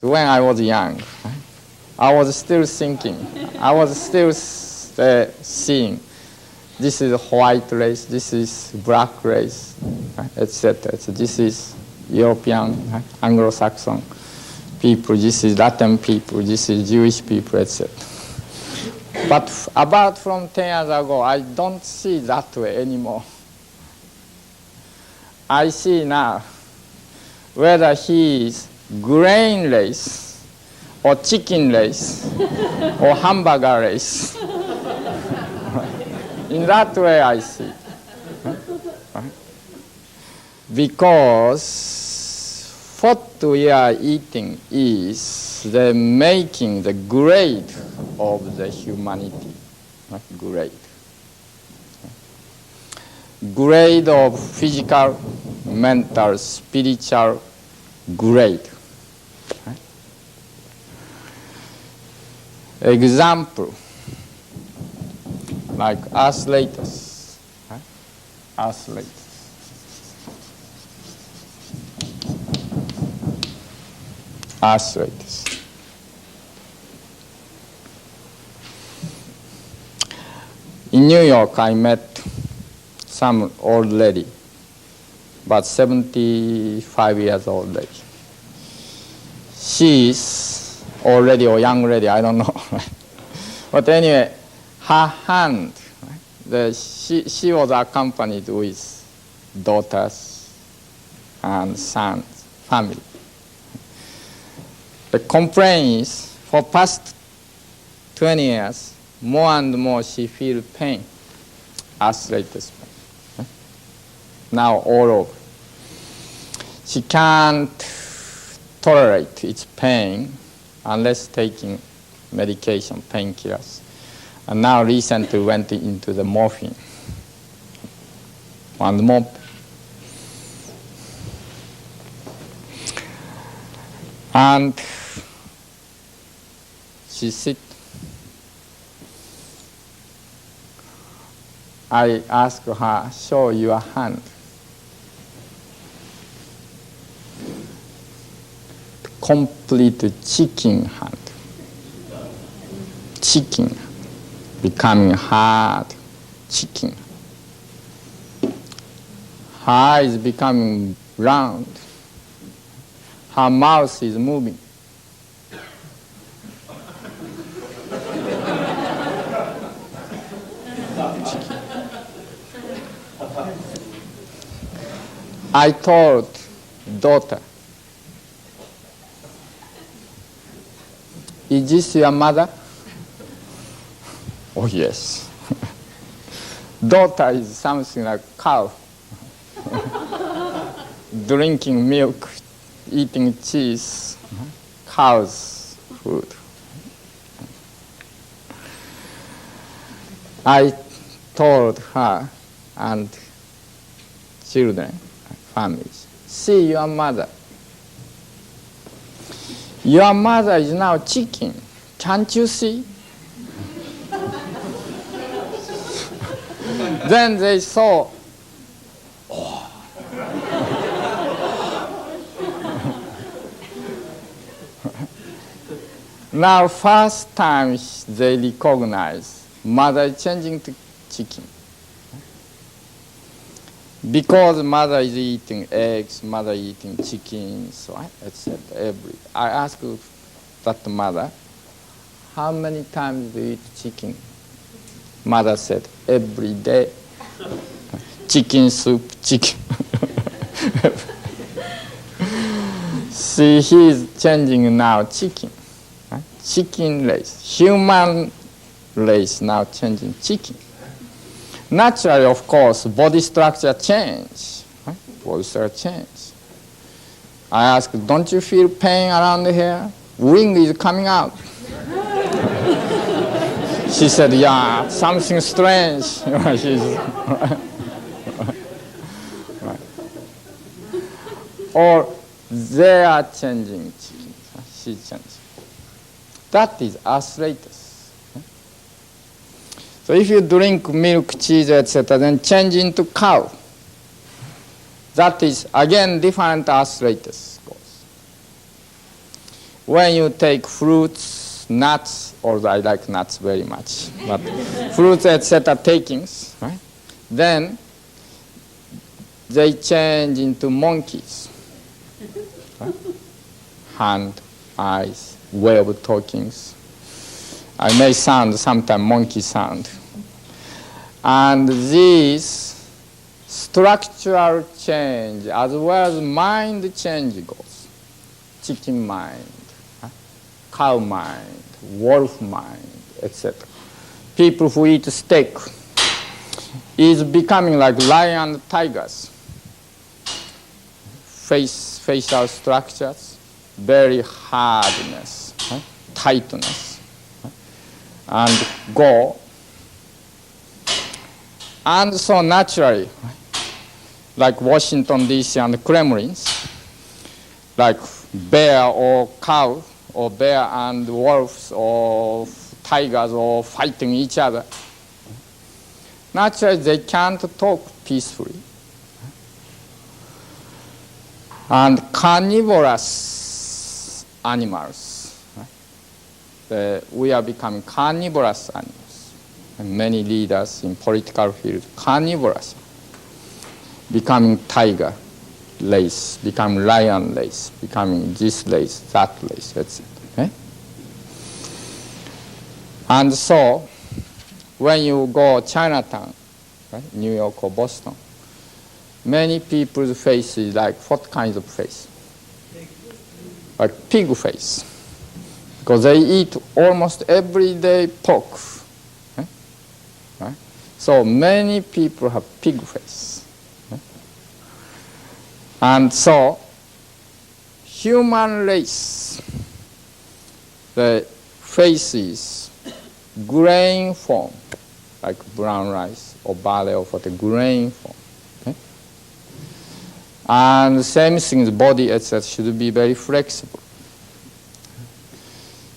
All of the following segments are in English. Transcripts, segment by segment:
When I was young, I was still thinking, I was still seeing, this is white race, this is black race, etc. So this is European, Anglo-Saxon people, this is Latin people, this is Jewish people, etc. But about from 10 years ago, I don't see that way anymore. I see now whether he is grain race or chicken race or hamburger race. In that way I see. Because what we are eating is the making the grade of the humanity. Grade of physical, mental, spiritual grade. Example, like athletes. Athletes. In New York, I met some old lady, about 75 years old lady. She is old lady or young lady, I don't know. But anyway, her hand, she was accompanied with daughters and sons, family. The complaint is, for past 20 years, more and more she feels pain, arthritis pain. Now all over. She can't tolerate its pain unless taking medication, painkillers. And now recently went into the morphine. And more. And she sit. I ask her, show your hand. Complete chicken hand. Chicken, becoming hard chicken. Her eyes becoming round. Her mouth is moving. I told daughter, is this your mother? Oh yes. Daughter is something like cow. Drinking milk, eating cheese, cow's food. I told her and children, families, see your mother. Your mother is now chicken. Can't you see? Then they saw, oh. Now first time they recognize mother is changing to chicken. Because mother is eating eggs, mother is eating chicken, so etc. I asked that mother, how many times do you eat chicken? Mother said, every day. Chicken soup, chicken. See, he is changing now chicken. Chicken race. Human race now changing chicken. Naturally, of course, body structure change. Body structure change. I asked, don't you feel pain around here? Wing is coming out. She said, yeah, something strange. Or they are changing chicken. She changed. That is arthritis. So if you drink milk, cheese, etc., then change into cow. That is, again, different arthritis. when you take fruits, nuts, or I like nuts very much, but fruits, etc., takings, right? Then they change into monkeys. Right? Hand, eyes, way of talkings. I may sound sometimes monkey sound. And these structural change as well as mind change goes. Chicken mind, cow mind, wolf mind, etc. People who eat steak is becoming like lion and tigers. Facial structures, very hardness, right? Tightness, right? And go. And so naturally, right? Like Washington, D.C. and Kremlins, like bear or cow, or bear and wolves or tigers or fighting each other. Naturally, they can't talk peacefully. And carnivorous animals, right? We are becoming carnivorous animals. And many leaders in political field, carnivorous, becoming tiger race, becoming lion race, becoming this race, that race, etc. Okay? And so, when you go Chinatown, right, New York or Boston, many people's face is like, what kind of face? Like pig face. Because they eat almost every day pork. Okay? Right? So many people have pig face. Okay? And so, human race, the face is grain form, like brown rice or barley or what, a grain form. And the same thing, the body, etc., should be very flexible.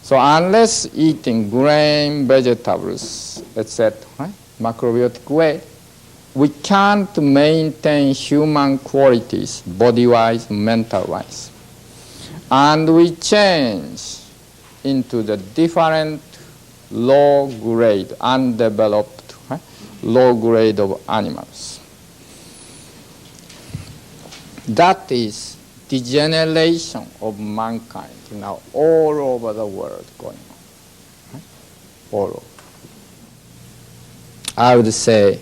So unless eating grain, vegetables, etc., right, macrobiotic way, we can't maintain human qualities, body-wise, mental-wise. And we change into the different low grade, undeveloped, right, low grade of animals. That is degeneration of mankind now all over the world going on. Right? All over. I would say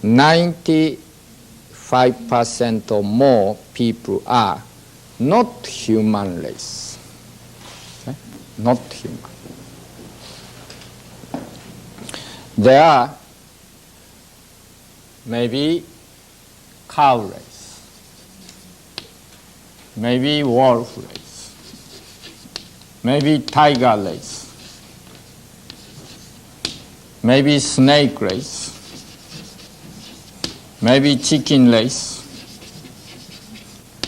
95% or more people are not human race. Okay? Not human. They are maybe cow race. Maybe wolf race, maybe tiger race, maybe snake race, maybe chicken race,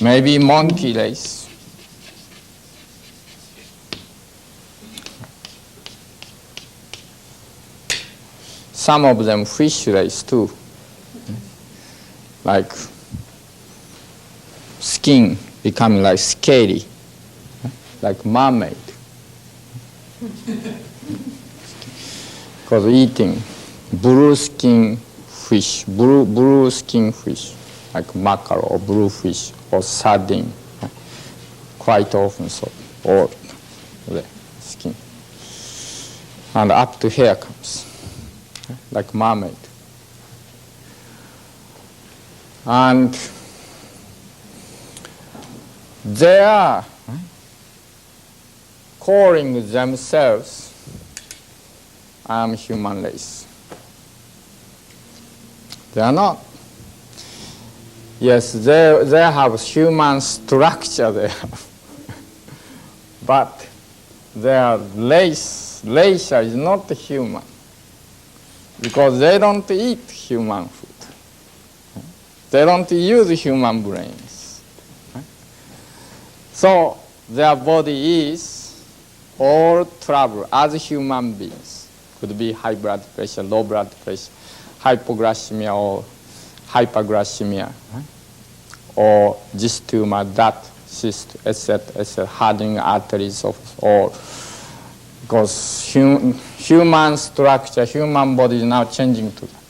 maybe monkey race. Some of them fish race too, like skin becoming like scaly, like mermaid. Because eating blue skin fish, blue skin fish, like mackerel or blue fish or sardine, quite often so, or the skin. And up to hair comes, like mermaid. And they are calling themselves, I am human race. They are not. Yes, they have human structure there, but their race is not human because they don't eat human food. They don't use human brains. So their body is all trouble as human beings. Could be high blood pressure, low blood pressure, hypoglycemia or hyperglycemia, right? Or this tumor, that cyst, etc., etc., hardening arteries of all. Because human structure, human body is now changing to that.